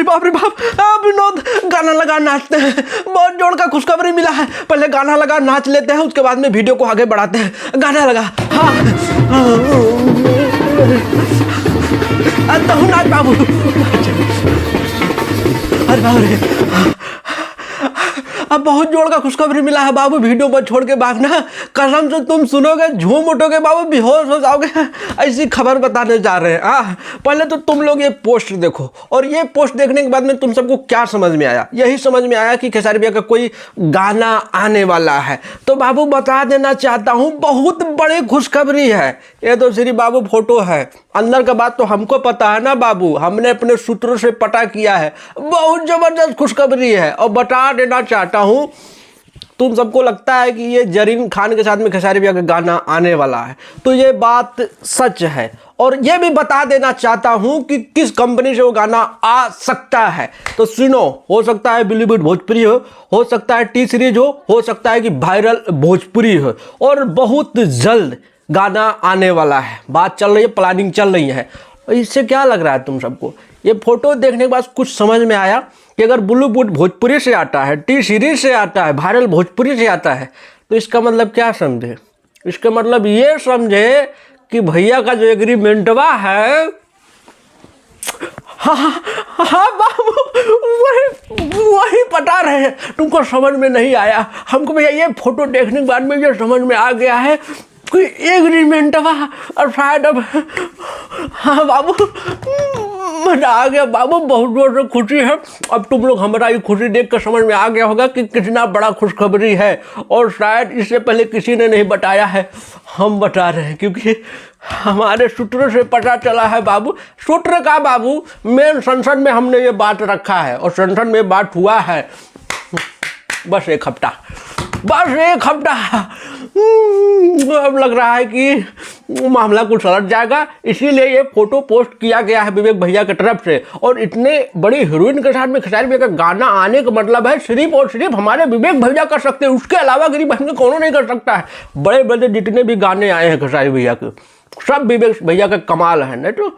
अरे बाप रे बाप, विनोद गाना लगा नाचते हैं, बहुत जोर का खुशखबरी मिला है। पहले गाना लगा नाच लेते हैं, उसके बाद में वीडियो को आगे बढ़ाते हैं। गाना लगा, हाँ तो नाच बाबू। अरे बाप रे, अब बहुत जोर का खुशखबरी मिला है बाबू, वीडियो पर छोड़ के भागना, कसम से तुम सुनोगे झूम उठोगे बाबू, बेहोश हो जाओगे। ऐसी खबर बताने जा रहे हैं। पहले तो तुम लोग ये पोस्ट देखो, और ये पोस्ट देखने के बाद में तुम सबको क्या समझ में आया? यही समझ में आया कि खेसारी भैया का कोई गाना आने वाला है। तो बाबू बता देना चाहता हूँ, बहुत बड़ी खुशखबरी है। ये तो श्री बाबू फोटो है, अंदर का बात तो हमको पता है ना बाबू, हमने अपने सूत्रों से पता किया है। बहुत जबरदस्त खुशखबरी है, और बता देना चाहता हूँ, तुम सबको लगता है कि ये जरीन खान के साथ में खेसारी भैया का गाना आने वाला है, तो ये बात सच है। और ये भी बता देना चाहता हूँ कि किस कंपनी से वो गाना आ सकता है। तो सुनो, हो सकता है बॉलीवुड भोजपुरी हो सकता है टी सीरीज हो सकता है कि वायरल भोजपुरी हो, और बहुत जल्द गाना आने वाला है। बात चल रही है, प्लानिंग चल रही है। इससे क्या लग रहा है तुम सबको? ये फोटो देखने के बाद कुछ समझ में आया कि अगर बॉलीवुड भोजपुरी से आता है, टी सीरीज से आता है, वायरल भोजपुरी से आता है, तो इसका मतलब क्या समझे? इसका मतलब ये समझे कि भैया का जो एग्रीमेंटवा है, हाँ बाबू, वही बता रहे हैं। तुमको समझ में नहीं आया? हमको भैया ये फोटो देखने के बाद में ये समझ में आ गया है कोई एग्रीमेंटवा, और शायद अब, हाँ बाबू मजा आ गया बाबू, बहुत जोर से खुशी है। अब तुम लोग हमारा ये खुशी देख कर समझ में आ गया होगा कि कितना बड़ा खुशखबरी है, और शायद इससे पहले किसी ने नहीं बताया है, हम बता रहे हैं, क्योंकि हमारे सूत्रों से पता चला है बाबू। सूत्र का बाबू, मेन संसद में हमने ये बात रखा है, और संसद में बात हुआ है बस एक हफ्ता। अब लग रहा है कि मामला कुछ सलट जाएगा, इसीलिए ये फोटो पोस्ट किया गया है विवेक भैया की तरफ से। और इतने बड़ी हीरोइन के साथ में खेसारी भैया का गाना आने का मतलब है सिर्फ और सिर्फ हमारे विवेक भैया कर सकते हैं, उसके अलावा गरीब बहन कौन नहीं कर सकता है। बड़े बड़े जितने भी गाने आए हैं खेसारी भैया के, सब विवेक भैया का कमाल है। नहीं तो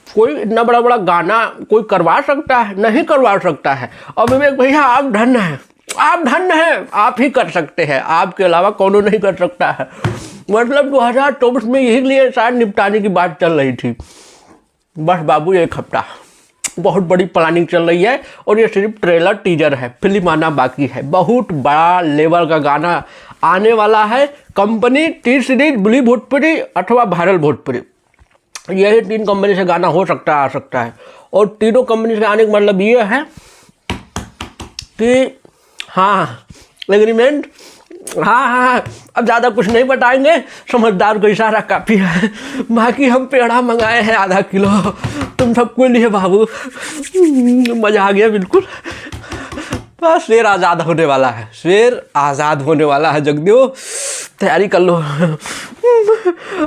कोई इतना बड़ा बड़ा गाना कोई करवा सकता है? नहीं करवा सकता है। और विवेक भैया आप धन्य हैं, आप धन्य हैं, आप ही कर सकते हैं, आपके अलावा कौन नहीं कर सकता है। मतलब 2024 में यही लिए शायद निपटाने की बात चल रही थी। बस बाबू एक हफ्ता, बहुत बड़ी प्लानिंग चल रही है, और ये सिर्फ ट्रेलर टीजर है, फिल्म आना बाकी है। बहुत बड़ा लेवल का गाना आने वाला है। Company T series, Bollywood Bhojpuri अथवा वायरल भोजपुरी, यही 3 कंपनी से गाना हो सकता है, आ सकता है। और तीनों कंपनी से आने का मतलब ये है कि हाँ एग्रीमेंट, हाँ, अब ज़्यादा कुछ नहीं बताएंगे, समझदार को इशारा काफ़ी है। बाकी हम पेड़ा मंगाए हैं आधा किलो तुम सबको लिए बाबू, मज़ा आ गया बिल्कुल। बस शेर आज़ाद होने वाला है, शेर आज़ाद होने वाला है। जगदियो तैयारी कर लो।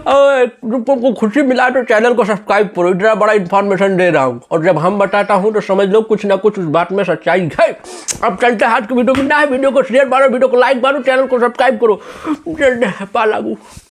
और तुमको खुशी मिला तो चैनल को सब्सक्राइब करो, इतना बड़ा इन्फॉर्मेशन दे रहा हूँ, और जब हम बताता हूँ तो समझ लो कुछ ना कुछ उस बात में सच्चाई है। अब चलते हाथ की वीडियो मिलना है, वीडियो को शेयर मारो, वीडियो को लाइक मारो, चैनल को सब्सक्राइब करो। चलते हैं पा लागू।